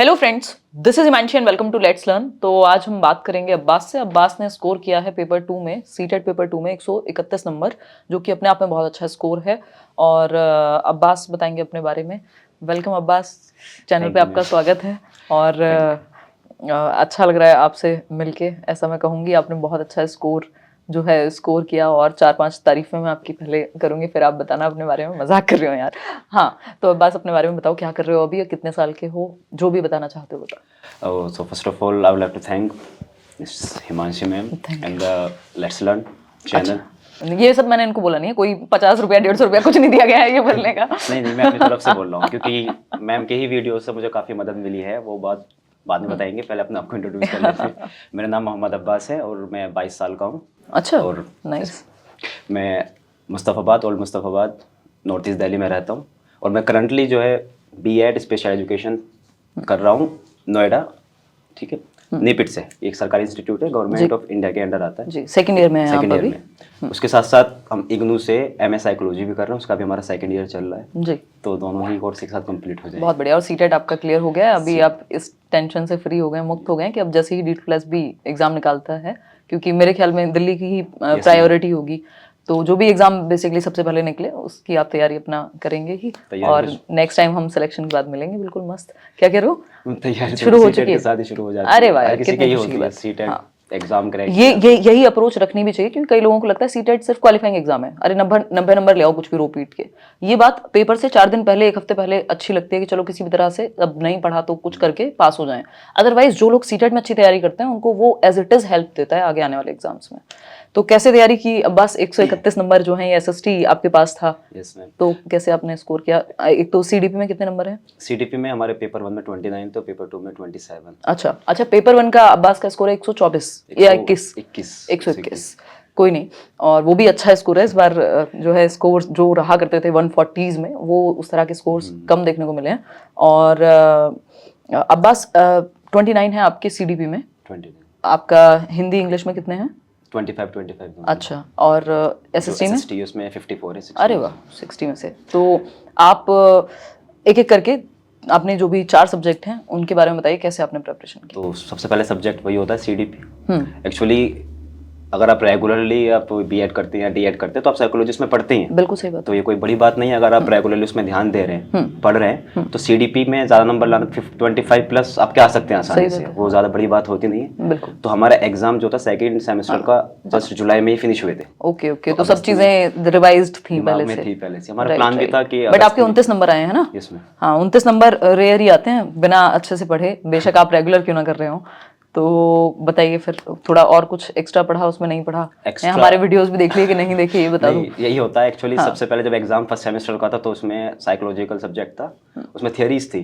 Hello friends, this is Himanshi and welcome to let's learn. तो आज हम बात करेंगे अब्बास से। अब्बास ने स्कोर किया है पेपर 2 में, सीटेट पेपर 2 में 131 नंबर, जो कि अपने आप में बहुत अच्छा स्कोर है। और अब्बास बताएंगे अपने बारे में। वेलकम अब्बास, चैनल पे आपका स्वागत है। और अच्छा लग रहा है आपसे मिलके, ऐसा मैं कहूँगी। आपने बहुत अच्छा स्कोर किया और 4-5 तारीफें मैं आपकी पहले करूँगी, फिर आप बताना अपने बारे में। मजाक कर रहे हो यार। हाँ, तो अब्बास अपने बारे में बताओ, क्या कर रहे हो अभी, कितने साल के हो, जो भी बताना चाहते हो बताओ। So first of all, I would like to thank Ms. Himanshi ma'am and the Let's Learn channel. ये सब मैंने इनको बोला नहीं है, कोई 50 रुपया 150 रुपया कुछ नहीं दिया गया है ये बोलने का। नहीं, मैं अपनी तरफ से बोल रहा हूँ क्योंकि मैम के ही वीडियो से मुझे काफ़ी मदद मिली है। वो बात बाद में बताएंगे, पहले अपने आप को इंट्रोड्यूस कर लेते हैं। मेरा नाम मोहम्मद अब्बास है और मैं 22 साल का हूँ। अच्छा, और नाइस। मैं Mustafabad, old Mustafabad, north east Delhi में रहता हूँ। और मैं करंटली जो है B.Ed स्पेशल एजुकेशन कर रहा हूँ नोएडा, ठीक है, नीपिट से। एक सरकारी इंस्टीट्यूट है, गवर्नमेंट ऑफ इंडिया के अंडर आता है जी। सेकंड ईयर में है आप अभी? उसके साथ साथ हम इग्नू से MS साइकोलॉजी भी कर रहे हैं, उसका भी हमारा सेकंड ईयर चल रहा है जी। तो दोनों ही कोर्स एक साथ कंप्लीट हो जाएंगे। बहुत बढ़िया। और सीटेट आपका क्लियर हो गया है अभी? आप इस टेंशन से फ्री हो गए, मुक्त हो गए कि अब जैसे ही D2+ एग्जाम निकालता है, क्योंकि मेरे ख्याल में दिल्ली की ही प्रायोरिटी होगी, तो जो भी एग्जाम बेसिकली सबसे पहले निकले उसकी आप तैयारी अपना करेंगे ही। और नेक्स्ट टाइम हम सिलेक्शन के बाद मिलेंगे, बिल्कुल मस्त। क्या कह रहे हो? तैयारी शुरू हो चुकी है? शुरू हो जाती है। अरे वाह, हर किसी की कितनी ही खुशी की होती है बात। CTET exam crack. यही अप्रोच रखनी भी चाहिए, क्योंकि कई लोगों को लगता है सीटेट सिर्फ क्वालिफाइंग एग्जाम है। अरे 90 नंबर ले आओ, कुछ भी रो पीट के। ये बात पेपर से 4 दिन पहले, 1 हफ्ते पहले अच्छी लगती है कि चलो किसी भी तरह से, अब नहीं पढ़ा तो कुछ करके पास हो जाएं। अदरवाइज जो लोग सीटेट में अच्छी तैयारी करते हैं उनको वो एज इट इज हेल्प देता है आगे आने वाले एग्जाम्स में। तो कैसे तैयारी की अब्बास? 131 नंबर जो है, ये SST आपके पास था। Yes ma'am. तो कैसे आपने स्कोर किया? एक तो CDP में कितने नंबर है? CDP में हमारे पेपर 1 में 29, तो पेपर 2 में 27। अच्छा, पेपर 1 का अब्बास का स्कोर है 124 या 121? कोई नहीं। और वो भी अच्छा स्कोर है। इस बार जो है स्कोर जो रहा करते थे 140s में, वो उस तरह के स्कोर्स कम देखने को मिले हैं। और अब्बास 29 है आपके CDP में। 29। आपका हिंदी इंग्लिश में कितने हैं? 25। अच्छा। और SST में? SST उसमें 54 है। अरे वाह, 60 में से। तो आप एक एक करके आपने जो भी 4 सब्जेक्ट हैं उनके बारे में बताइए, कैसे आपने प्रिपरेशन की? तो सबसे पहले सब्जेक्ट वही होता है CDP। एक्चुअली अगर आप रेगुलरली आप B.Ed करते हैं या D.Ed करते हैं तो आप साइकोलॉजिस्ट में पढ़ते हैं। बिल्कुल सही बात। तो ये कोई बड़ी बात नहीं है अगर आप रेगुलरली उसमें ध्यान दे रहे हैं, पढ़ रहे हैं, तो CDP में ज़्यादा नंबर लाना 25 प्लस आप क्या आ सकते हैं आसानी से, वो ज़्यादा बड़ी बात होती नहीं है। बिल्कुल। तो हमारा एग्जाम जो था सेकेंड सेमेस्टर का जस्ट जुलाई में ही फिनिश हुए थे। ओके, तो सब चीजें रिवाइज्ड थी पहले से। हमारा प्लान भी था कि बट आपके 29 नंबर आए हैं ना? इसमें हाँ, 29 नंबर रेयर ही आते हैं बिना अच्छे से पढ़े, बेशक आप रेगुलर क्यों ना कर रहे हो। तो बताइए फिर, थोड़ा और कुछ एक्स्ट्रा पढ़ा, उसमें नहीं पढ़ा? हमारे वीडियोस भी देख लिए कि नहीं देखे, ये बता दो। यही होता है एक्चुअली। सबसे पहले जब एग्जाम फर्स्ट सेमेस्टर का था तो उसमें साइकोलॉजिकल सब्जेक्ट था, उसमें थियरीज थी।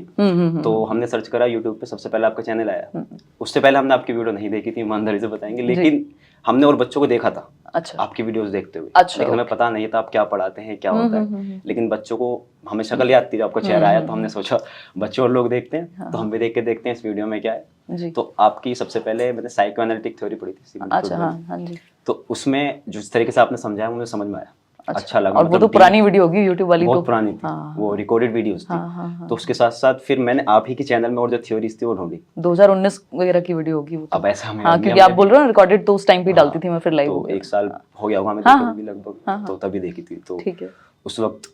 तो हमने सर्च करा यूट्यूब पे, सबसे पहले आपका चैनल आया। उससे पहले हमने आपकी वीडियो नहीं देखी थी, ईमानदारी से बताएंगे, लेकिन हमने और बच्चों को देखा था। अच्छा। आपकी वीडियोस देखते हुए। अच्छा, लेकिन हमें पता नहीं था आप क्या पढ़ाते हैं, क्या होता है। लेकिन बच्चों को हमें शक्ल याद थी, आपका चेहरा आया तो हमने सोचा बच्चे और लोग देखते हैं तो हम भी देख के देखते हैं इस वीडियो में क्या है। तो आपकी सबसे पहले मैंने साइको एनालिटिक थ्योरी पढ़ी थी। अच्छा, हाँ जी। तो उसमें जिस तरीके से आपने समझाया मुझे समझ में आया। अच्छा लगा। और वो तो पुरानी वीडियो होगी यूट्यूब वाली, बहुत पुरानी थी। वो रिकॉर्डेड वीडियोस थी। तो उसके साथ साथ फिर मैंने आप ही के चैनल में और जो थ्योरीज थी वो ढूंढी। 2019 वगैरह की वीडियो होगी वो। अब ऐसा हमें हाँ, क्योंकि आप बोल रहे हो ना रिकॉर्डेड, तो उस टाइम पे डालती थी मैं, फिर लाइव हो गया। 1 साल हो गया होगा हमें देखे भी लगभग, तो तभी देखी थी। तो ठीक है। उस वक्त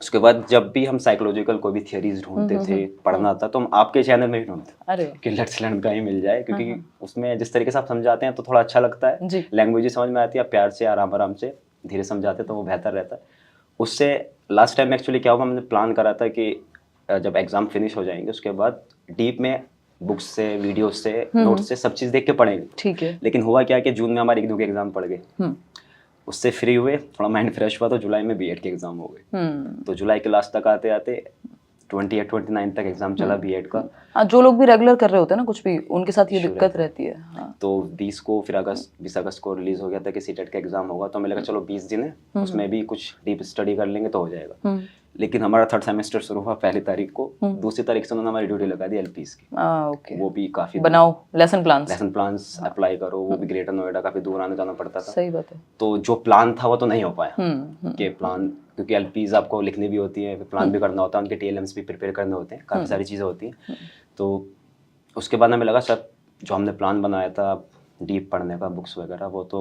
उसके बाद जब भी हम साइकोलॉजिकल कोई भी थियरीज ढूंढते थे, पढ़ना था, तो हम आपके चैनल में ही ढूंढते कि लेट्स लर्न का ही मिल जाए, क्योंकि उसमें जिस तरीके से आप समझाते हैं तो थोड़ा अच्छा लगता है, लैंग्वेज समझ में आती है, प्यार से आराम से धीरे समझाते तो वो बेहतर रहता है। उससे लास्ट टाइम एक्चुअली क्या हुआ, हमने प्लान करा था कि जब एग्जाम फिनिश हो जाएंगे उसके बाद डीप में बुक्स से, वीडियो से, नोट से सब चीज़ देख के पढ़ेंगे। ठीक है। लेकिन हुआ क्या कि जून में हमारे 1-2 के एग्जाम पड़ गए, उससे फ्री हुए, थोड़ा माइंड फ्रेश हुआ, तो जुलाई में B.Ed के एग्जाम हो गए। तो जुलाई के लास्ट तक आते आते 28-29 तक एग्जाम चला B.Ed का। हाँ, जो लोग भी रेगुलर कर रहे होते हैं ना कुछ भी, उनके साथ ये दिक्कत रहती है। हाँ। तो 20 को फिर 20 अगस्त को रिलीज हो गया था कि सीटेट का एग्जाम होगा, तो हमें लगा चलो 20 दिन है, उसमें भी कुछ डीप स्टडी कर लेंगे तो हो जाएगा। लेकिन हमारा थर्ड सेमेस्टर शुरू हुआ 1 तारीख को, 2 तारीख से उन्होंने हमारी ड्यूटी लगा दी एलपीज की। ओके। वो भी काफी बनाओ लेसन प्लान्स अप्लाई करो, वो भी ग्रेटर नोएडा, काफी दूर आने जाना पड़ता था। सही बात है। तो जो प्लान था वो तो नहीं हो पाया कि प्लान, क्योंकि एलपीज आपको लिखनी भी होती है, प्लान भी करना होता है, उनके टीएलएम्स भी प्रिपेयर करने होते हैं, काफी सारी चीजें होती हैं। तो उसके बाद हमें लगा सर जो हमने प्लान बनाया था डीप पढ़ने का, बुक्स वगैरह, वो तो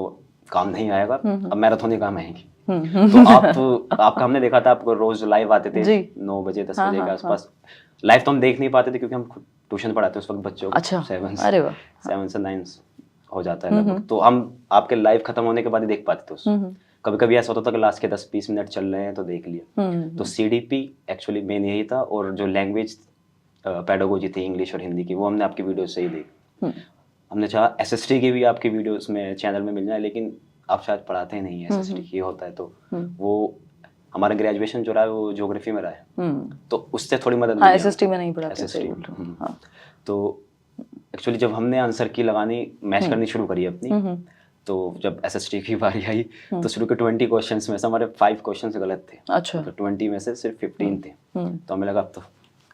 काम नहीं आएगा, अब मैराथन ही काम आएगी। तो आपका हमने देखा था, आपको रोज लाइव आते थे 9 बजे 10 बजे के आसपास। लाइव तो हम देख नहीं पाते थे क्योंकि हम ट्यूशन पढ़ाते उस वक्त बच्चों को। अच्छा। 7 से 9 हो जाता है लगभग, तो हम आपके लाइव खत्म होने के बाद ही देख पाते थे। कभी कभी ऐसा होता था कि लास्ट के 10-20 मिनट चल रहे हैं तो देख लिया। तो सीडीपी एक्चुअली मेन यही था, और जो लैंग्वेज पेडागोजी थी इंग्लिश और हिंदी की, वो हमने आपकी वीडियो से ही देखी। हमने चाहा एसएसटी की भी आपकी वीडियोस में चैनल में मिल जाए, लेकिन आप शायद पढ़ाते ही नहीं है एसएसटी की होता है, तो वो हमारा ग्रेजुएशन जो रहा है वो ज्योग्राफी में रहा है, तो उससे थोड़ी मदद मिली। एसएसटी में नहीं पढ़ाते। तो एक्चुअली जब हमने आंसर की लगानी मैच करनी शुरू करी अपनी, तो जब एसएसटी की बारी आई तो शुरू के 20 क्वेश्चंस में से हमारे 5 क्वेश्चंस गलत थे। अच्छा। तो 20 में से सिर्फ 15 थे। तो हमें लगा अब तो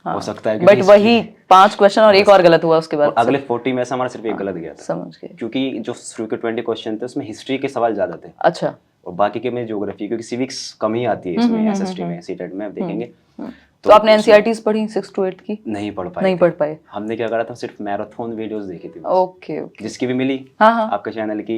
हो सकता है, बट वही 5 क्वेश्चन और एक और गलत हुआ उसके बाद। अगले 40 में से हमारा सिर्फ एक गलत गया था। समझ गए। क्योंकि जो शुरू के 20 क्वेश्चन थे उसमें हिस्ट्री के सवाल ज्यादा थे। अच्छा। और बाकी के में ज्योग्राफी, क्योंकि सिविक्स कम ही आती है इसमें एसएसटी में, सीटेट में आप देखेंगे। तो आपने एनसीईआरटीज पढ़ी 6 to 8 की? नहीं पढ़ पाए। हमने क्या करा था, सिर्फ मैराथन वीडियोस देखी थी। ओके। जिसकी भी मिली आपके चैनल की,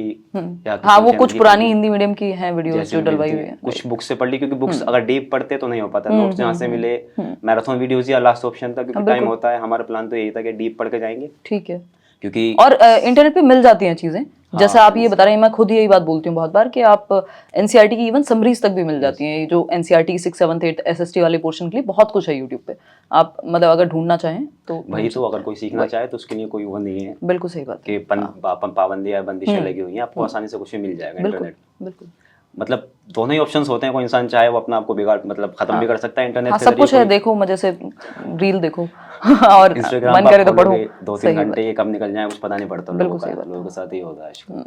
हाँ वो कुछ पुरानी हिंदी मीडियम की हैं वीडियोस जो डलवाई हुई है। कुछ बुक्स से पढ़ ली, क्योंकि बुक्स अगर डीप पढ़ते तो नहीं हो पाता। नोट्स जहाँ से मिले, मैराथन वीडियोस या लास्ट ऑप्शन था, क्योंकि टाइम होता है। हमारा प्लान तो यही था कि डीप पढ़ के जाएंगे। ठीक है। क्योंकि और इंटरनेट पे मिल जाती हैं चीजें, जैसा आप ये बता रहे हैं। मैं खुद यही बात बोलती हूँ बहुत बार कि आप एनसीईआरटी की इवन समरीज तक भी मिल जाती हैं। जो एनसीईआरटी 6, 7, 8 एसएसटी वाले पोर्शन के लिए बहुत कुछ है यूट्यूब पे, आप मतलब अगर ढूंढना चाहें तो। वही तो, अगर कोई सीखना चाहे तो उसके लिए कोई वो नहीं है। बिल्कुल सही बात कि पाबंदी या बंदिशें लगी हुई हैं, आपको आसानी से कुछ भी मिल जाएगा इंटरनेट। बिल्कुल। मतलब दोनों ही ऑप्शंस होते हैं, कोई इंसान चाहे वो अपना आपको बिगाड़ मतलब खत्म भी कर सकता है इंटरनेट से। सब कुछ है, देखो मजे से रील देखो और मन करे तो पढ़ो। 2-3 घंटे कब निकल जाए कुछ पता नहीं पड़ता। लोगों के साथ ही होता है।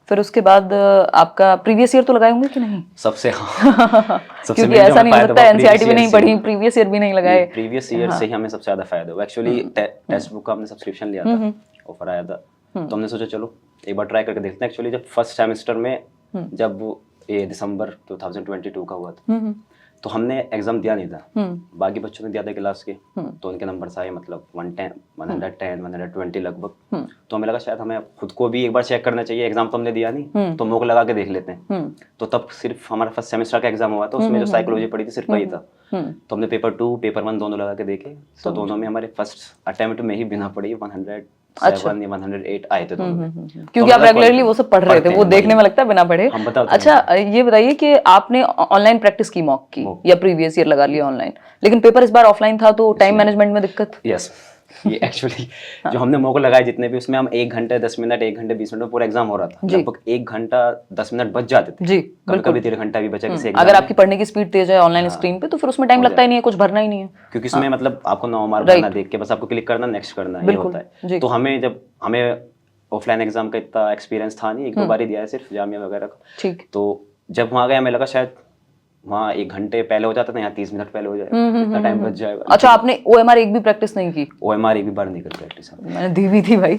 फिर उसके बाद आपका प्रीवियस ईयर तो लगाए होंगे कि नहीं? सबसे क्योंकि ऐसा नहीं हो सकता एनसीईआरटी भी नहीं पढ़ी, प्रीवियस ईयर भी नहीं लगाए। प्रीवियस ईयर से ही हमें सबसे ज्यादा फायदा हुआ। एक्चुअली टेक्स्ट बुक का हमने सब्सक्रिप्शन लिया था, ऑफर आया था, तो हमने सोचा चलो एक बार ट्राई करके देखते हैं। एक्चुअली जब फर्स्ट सेमेस्टर में, जब ये दिसंबर 2022 का हुआ था, तो हमने एग्जाम दिया नहीं था। बाकी बच्चों ने दिया था क्लास के, तो उनके नंबर्स आए मतलब 110, 120 लगभग। तो हमें लगा शायद हमें खुद को भी एक बार चेक करना चाहिए। एग्जाम तो हमने दिया नहीं, तो मॉक लगा के देख लेते हैं। तो तब सिर्फ हमारा फर्स्ट सेमेस्टर का एग्जाम हुआ था, उसमें जो साइकोलॉजी पढ़ी थी सिर्फ वही था। तो हमने पेपर 2, पेपर 1 दोनों लगा के देखे, तो दोनों में हमारे फर्स्ट अटेम्प्ट में ही बिना पढ़ी 107 या 108 आए थे दोनों में। क्योंकि आप रेगुलरली वो सब पढ़ रहे थे, वो देखने में लगता है बिना पढ़े। अच्छा ये बताइए कि आपने ऑनलाइन प्रैक्टिस की मॉक की या प्रीवियस ईयर लगा लिया ऑनलाइन, लेकिन पेपर इस बार ऑफलाइन था, तो टाइम मैनेजमेंट में दिक्कत? यस, ये एक्चुअली जो हमने मॉक लगाए जितने भी, उसमें हम 1 घंटे 10 मिनट 1 घंटे 20 मिनट में पूरा एग्जाम हो रहा था। लगभग 1 घंटा 10 मिनट बच जाते थे। जी, कभी 1.5 घंटा भी बचा किसी एग्जाम। अगर आपकी पढ़ने की स्पीड तेज है ऑनलाइन स्क्रीन पे, तो फिर उसमें टाइम लगता ही नहीं है, कुछ भरना ही नहीं है, क्योंकि उसमें मतलब आपको 9 मार्क भरना, देख के बस आपको क्लिक करना, नेक्स्ट करना, ये होता है। तो हमें ऑफलाइन एग्जाम का इतना एक्सपीरियंस था नहीं, 1-2 बार ही दिया है सिर्फ जामिया वगैरह का। ठीक। तो जब वहाँ गया हमें लगा शायद वहाँ 1 घंटे पहले हो जाता था, यहाँ 30 मिनट पहले हो जाएगा, इतना टाइम बच जाएगा। अच्छा, आपने OMR एक भी प्रैक्टिस नहीं की? OMR एक भी बार नहीं कर प्रैक्टिस मैंने दी भी थी भाई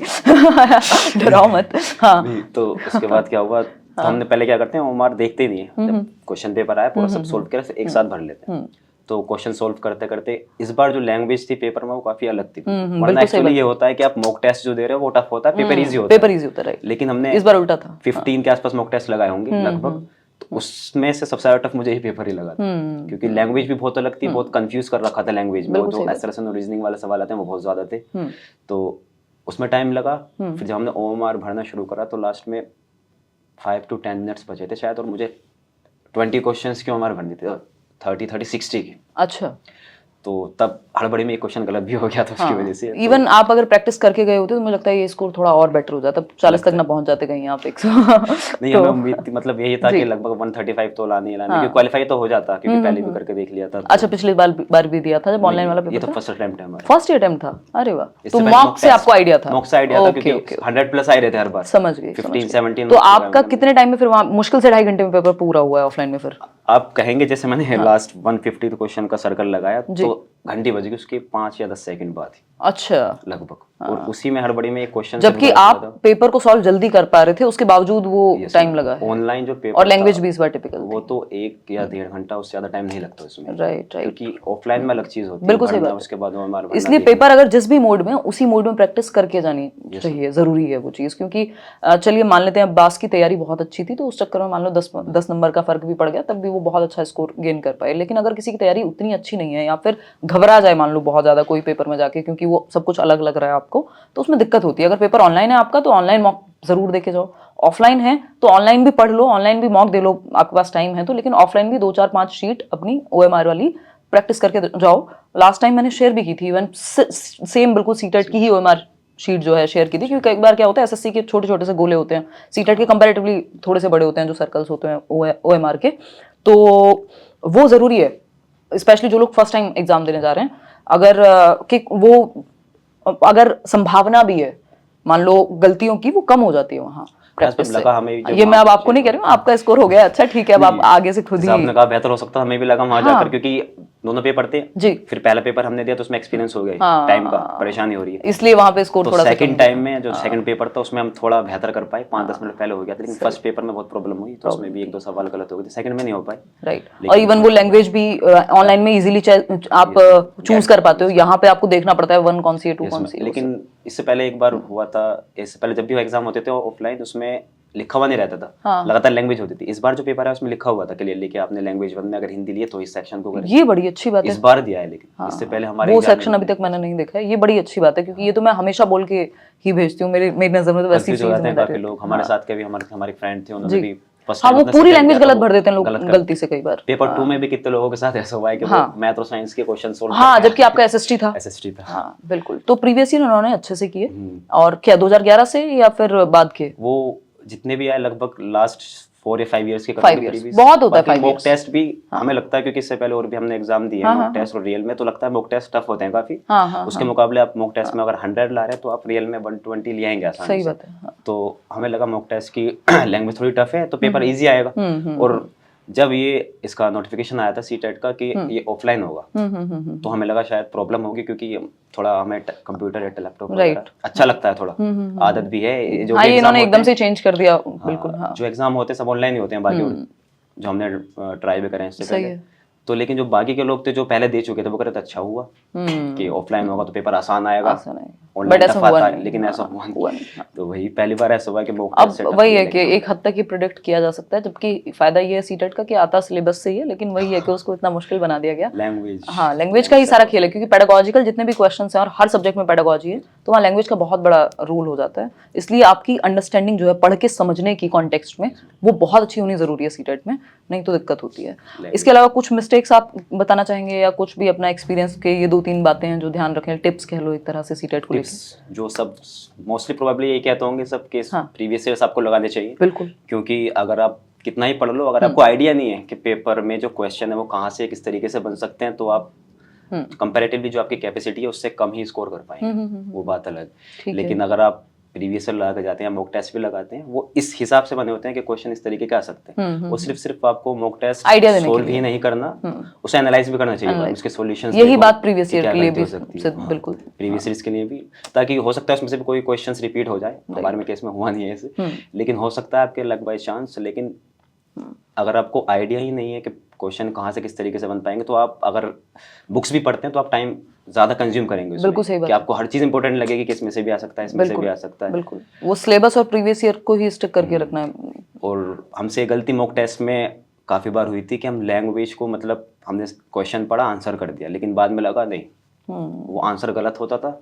डराओ मत। हाँ। तो उसके बाद क्या हुआ, तो हमने पहले क्या करते हैं, OMR देखते ही नहीं है। जब क्वेश्चन पेपर आया पूरा सब सोल्व किया, फिर एक साथ भर लेते हैं। तो क्वेश्चन सोल्व करते करते इस बार जो लैंग्वेज थी पेपर में वो काफी अलग थी। वरना एक्चुअली ये होता है कि आप मॉक टेस्ट जो दे रहे हो वो टफ होता है, पेपर इजी होता है। लेकिन हमने इस बार उल्टा था, 15 के आसपास मॉक टेस्ट लगाए होंगे लगभग, तो उसमें से सबसे ज्यादा टफ मुझे ही पेपर ही लगा था। क्योंकि लैंग्वेज भी बहुत अलग थी, बहुत कंफ्यूज कर रखा था लैंग्वेज में। जो एसरेशन और रीजनिंग वाले सवाल आते हैं वो बहुत ज्यादा थे, तो उसमें टाइम लगा। फिर जब हमने OMR भरना शुरू करा तो लास्ट में 5 to 10 मिनट्स बचे थे शायद, और मुझे 20 क्वेश्चंस की OMR भरनी थी, 30, 60 की। अच्छा। तो तब हड़बड़ी में एक क्वेश्चन गलत भी हो गया था उसकी वजह से। इवन आप अगर प्रैक्टिस करके गए होते तो मुझे लगता है ये स्कोर थोड़ा और बेटर हो जाता, 40 तक ना पहुंच जाते कहीं आप 100। नहीं, हमें उम्मीद थी, मतलब यही था कि लगभग 135 तो लाने क्योंकि क्वालिफाई तो हो जाता, क्योंकि पहले भी करके देख लिया था। अच्छा, पिछली बार भी दिया था जब ऑनलाइन वाला पेपर? ये तो फर्स्ट अटेम्प्ट है हमारा। फर्स्ट अटेम्प्ट था? अरे वाह, तो मॉक से आपको आइडिया था? मॉक से आइडिया था, क्योंकि 100+ आए रहे थे हर बार। समझ गई। 15-17। तो आपका कितने टाइम में फिर वहाँ मुश्किल से 2.5 घंटे में पेपर पूरा हुआ है ऑफलाइन में? फिर आप कहेंगे जैसे मैंने लास्ट 150 क्वेश्चन का सर्कल लगाया तो घंटी बज गई उसके 5 या 10 सेकंड बाद ही। अच्छा, लगभग। और उसी में हड़बड़ी में एक क्वेश्चन, जबकि आप पेपर को सॉल्व जल्दी कर पा रहे थे, उसके बावजूद वो टाइम लगा है। ऑनलाइन जो पेपर और लैंग्वेज भी इस बार टिपिकल, वो तो 1 या 1.5 घंटा, उससे ज्यादा टाइम नहीं लगता इसमें। राइट, क्योंकि ऑफलाइन में अलग चीज होती है। बिल्कुल सही बात। उसके बाद हमारा इसलिए पेपर अगर जिस भी मोड में, उसी मोड में प्रैक्टिस करके जानी चाहिए, जरूरी है वो चीज। क्योंकि चलिए मान लेते हैं बास की तैयारी बहुत अच्छी थी, तो उस चक्कर में मान लो 10 नंबर का फर्क भी पड़ गया, तब भी वो बहुत अच्छा स्कोर गेन कर पाए। लेकिन अगर किसी की तैयारी उतनी अच्छी नहीं है, या फिर घबरा जाए मान लो बहुत ज्यादा कोई पेपर में जाके, क्योंकि वो सब कुछ अलग लग रहा है आपको, तो उसमें दिक्कत होती है। अगर पेपर ऑनलाइन है आपका तो ऑनलाइन मॉक जरूर देके जाओ, ऑफलाइन है तो ऑनलाइन भी पढ़ लो, ऑनलाइन भी मॉक दे लो, आपके पास टाइम है तो। लेकिन ऑफलाइन भी 2-4-5 शीट अपनी OMR वाली प्रैक्टिस करके जाओ। लास्ट टाइम मैंने शेयर भी की थी, इवन सेम बिल्कुल सीटेट की ही OMR शीट जो है शेयर की थी। क्योंकि एक बार क्या होता है, SSC के छोटे छोटे से गोले होते हैं, सीटेट के कंपैरेटिवली थोड़े से बड़े होते हैं जो सर्कल्स होते हैं OMR के, तो वो जरूरी है, स्पेशली जो लोग फर्स्ट टाइम एग्जाम देने जा रहे हैं। अगर कि वो अगर संभावना भी है मान लो गलतियों की, वो कम हो जाती है वहाँ प्रैक्टिस से। ये मैं अब आपको नहीं कह रही हूँ, आपका स्कोर हो गया अच्छा, ठीक है, अब आप आगे से खुद ही। आपने कहा बेहतर हो सकता है, हमें भी लगा वहां जाकर, क्योंकि दोनों पेपर थे जी। फिर पहला पेपर हमने दिया तो उसमें एक्सपीरियंस हो गया, टाइम का परेशानी हो रही है, इसलिए वहां पे स्कोर थोड़ा सा। सेकंड टाइम में जो सेकंड पेपर था उसमें हम थोड़ा बेहतर कर पाए, 5-10 मिनट पहले हो गया था। लेकिन फर्स्ट पेपर में बहुत प्रॉब्लम हुई, तो उसमें भी 1-2 सवाल गलत हो गए थे, सेकंड में नहीं हो पाए। राइट। और इवन वो लैंग्वेज भी ऑनलाइन में इजीली आप चूज कर पाते हो, यहाँ पे आपको देखना पड़ता है 1 कौन सी है 2 कौन सी है। लेकिन इससे पहले एक बार हुआ था, इससे पहले जब भी एग्जाम होते थे ऑफलाइन, उसमें लिखा हुआ नहीं रहता था, लगातार लैंग्वेज होती थी। इस बार जो पेपर है उसमें लिखा हुआ था क्लियरली कि आपने लैंग्वेज 1 में अगर हिंदी लिए तो इस सेक्शन को करें। ये बड़ी अच्छी बात है, इस बार दिया है। लेकिन इससे पहले हमारे वो सेक्शन अभी तक मैंने नहीं देखा है, ये बड़ी अच्छी बात है। क्योंकि ये तो मैं हमेशा बोल के ही भेजती हूँ, मेरी नजर में तो वैसी चीज है। काफी लोग हमारे साथ के भी हमारे फ्रेंड थे, उन्होंने भी हाँ, वो पूरी लैंग्वेज गलत भर देते हैं लोग गलती से कई बार। पेपर 2 में भी कितने लोगों के साथ ऐसा हुआ है कि वो मैथ और साइंस के क्वेश्चन सोल्व हाँ, जबकि आपका SST था। SST था, हाँ बिल्कुल। तो प्रीवियस ईयर उन्होंने अच्छे से किए। और क्या 2011 से या फिर बाद के? वो जितने भी आए लगभग लास्ट 4 या 5 इयर्स के 5 इयर्स बहुत होता है। 5 मॉक टेस्ट भी हमें लगता है, क्योंकि इससे पहले और भी हमने एग्जाम दिए हैं मॉक टेस्ट और रियल में, तो लगता है मॉक टेस्ट टफ होते हैं काफी। उसके मुकाबले आप मॉक टेस्ट में अगर 100 ला रहे हैं तो आप रियल में 120 ले आएंगे आसानी से। सही बात है। तो हमें लगा मॉक टेस्ट की लैंग्वेज थोड़ी टफ है तो पेपर इजी आएगा। और जब ये इसका नोटिफिकेशन आया था सीटेट का कि ये ऑफलाइन होगा, तो हमें लगा शायद प्रॉब्लम होगी, क्योंकि थोड़ा हमें कंप्यूटर या लैपटॉप अच्छा लगता है, थोड़ा आदत भी है। जो इन्होंने एकदम से चेंज कर दिया। बिल्कुल। जो एग्जाम होते हैं सब ऑनलाइन ही होते हैं बाकी, जो हमने ट्राई भी करे इससे पहले। तो लेकिन जो बाकी के लोग थे जो पहले दे चुके थे वो कहते थे अच्छा हुआ कि ऑफलाइन होगा तो पेपर आसान आएगा, ऑनलाइन टफ आता है, लेकिन ऐसा हुआ नहीं। तो वही पहली बार ऐसा हुआ कि मॉक टेस्ट अब वही है कि एक हद तक ही प्रेडिक्ट किया जा सकता है, जबकि फायदा ये है सीटेट का कि आता सिलेबस से ही है, लेकिन वही है कि उसको इतना मुश्किल बना दिया गया। लैंग्वेज, हाँ, लैंग्वेज का ही सारा खेल है, क्योंकि पेडागोजिकल जितने भी क्वेश्चन हैं और हर सब्जेक्ट में पेडागोजी है, तो वहाँ लैंग्वेज का बहुत बड़ा रोल हो जाता है। इसलिए आपकी अंडरस्टैंडिंग जो है पढ़ के समझने की कॉन्टेक्स्ट में, वो बहुत अच्छी होनी जरूरी है सीटेट में, नहीं तो दिक्कत होती है। इसके अलावा कुछ मिस्टेक्स आप बताना चाहेंगे, या कुछ भी अपना एक्सपीरियंस के ये 2-3 बातें हैं जो ध्यान रखें, टिप्स कह लो एक तरह से सीटेट को लेकर? जो सब मोस्टली प्रोबेबली ये कहते होंगे सब के प्रीवियस ईयर्स आपको लगाने चाहिए। बिल्कुल। क्योंकि अगर आप कितना ही पढ़ लो, अगर आपको आइडिया नहीं है कि पेपर में जो क्वेश्चन है वो कहाँ से किस तरीके से बन सकते हैं, तो आप कंपैरेटिवली जो आपकी कैपेसिटी है उससे कम ही स्कोर कर पाएंगे, वो बात अलग। लेकिन अगर आप प्रीवियस ईयर लगा जाते हैं, मॉक टेस्ट भी लगाते हैं, वो इस हिसाब से बने होते हैं कि क्वेश्चन इस तरीके के आ सकते हैं। वो सिर्फ आपको मॉक टेस्ट सोल्व ही नहीं करना, उसे एनालाइज भी करना चाहिए, उसके सॉल्यूशंस। यही बात प्रीवियस ईयर के लिए भी बिल्कुल, प्रीवियस ईयर के लिए भी, ताकि हो सकता है उसमें से भी कोई क्वेश्चंस रिपीट हो जाए। हमारे में केस में हुआ नहीं है ऐसे, लेकिन हो सकता है आपके लक बाय चांस। लेकिन अगर आपको आइडिया ही नहीं है कि क्वेश्चन कहाँ से किस तरीके से बन पाएंगे, तो आप अगर बुक्स भी पढ़ते हैं तो आप टाइम ज्यादा कंज्यूम करेंगे उसमें। बिल्कुल सही बात कि आपको हर चीज इंपॉर्टेंट लगेगी कि इसमें से भी आ सकता है, इसमें से भी आ सकता है। बिल्कुल, वो सिलेबस और प्रीवियस ईयर को ही स्टिक करके रखना है। और हमसे गलती मॉक टेस्ट में काफी बार हुई थी कि हम लैंग्वेज को, मतलब हमने क्वेश्चन पढ़ा, आंसर कर दिया, लेकिन बाद में लगा नहीं वो आंसर गलत होता था,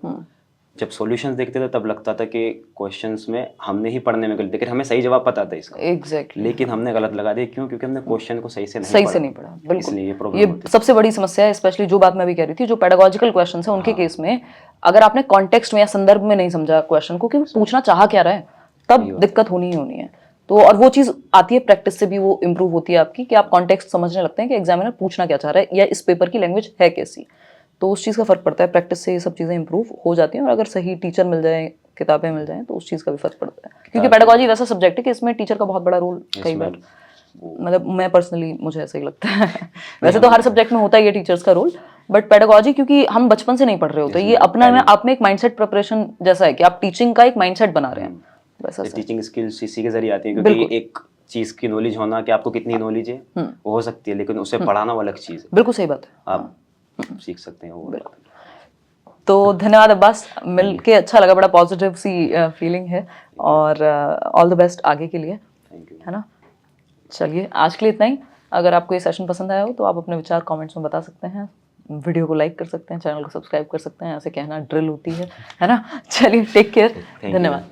जब सॉल्यूशंस देखते थे तब लगता था कि क्वेश्चंस में हमने ही पढ़ने में गलती करी, हमें सही जवाब पता था इसका एग्जैक्टली, लेकिन हमने गलत लगा दिया। क्यों? क्योंकि हमने क्वेश्चन को सही से नहीं पढ़ा। बिल्कुल। इसलिए ये प्रॉब्लम ये होती है। सबसे बड़ी समस्या है, स्पेशली जो बात मैं भी कह रही थी, जो पेडागोजिकल क्वेश्चन है उनके केस में अगर आपने कॉन्टेक्स्ट में या संदर्भ में नहीं समझा क्वेश्चन को कि वो पूछना चाह क्या रहा है, तब दिक्कत होनी ही होनी है। तो और वो चीज आती है प्रैक्टिस से भी, वो इंप्रूव होती है आपकी कि आप कॉन्टेक्स्ट समझने लगते हैं कि एग्जामिनर पूछना क्या चाह रहा है या इस पेपर की लैंग्वेज है कैसी। तो उस चीज़ का फर्क पड़ता है, प्रैक्टिस से ये सब चीज़ें इंप्रूव हो जाती हैं। और अगर सही टीचर मिल जाए, किताबें मिल जाएं, तो उस चीज़ का भी फर्क पड़ता है। क्योंकि पेडागोजी वैसा सब्जेक्ट है कि इसमें टीचर का बहुत बड़ा रोल कई बार, मतलब मैं पर्सनली मुझे ऐसा ही लगता है वैसे तो हर सब्जेक्ट में होता ही है टीचर्स का रोल, बट पेडागोजी क्योंकि हम बचपन से नहीं पढ़ रहे होते, ये अपना में आप में एक माइंडसेट प्रिपरेशन जैसा है कि आप टीचिंग का एक माइंडसेट बना रहे हैं। वैसा टीचिंग स्किल्स इसी के जरिए आती है, क्योंकि एक चीज की नॉलेज होना कि आपको कितनी नॉलेज है वो हो सकती है, लेकिन उसे पढ़ाना वो अलग चीज है। बिल्कुल सही बात है, आप सीख सकते हैं वो। तो धन्यवाद अब्बास, मिल के अच्छा लगा, बड़ा पॉजिटिव सी फीलिंग है। और ऑल द बेस्ट आगे के लिए, है ना। चलिए आज के लिए इतना ही। अगर आपको ये सेशन पसंद आया हो तो आप अपने विचार कमेंट्स में बता सकते हैं, वीडियो को लाइक कर सकते हैं, चैनल को सब्सक्राइब कर सकते हैं, ऐसे कहना ड्रिल होती है ना। चलिए टेक केयर, धन्यवाद।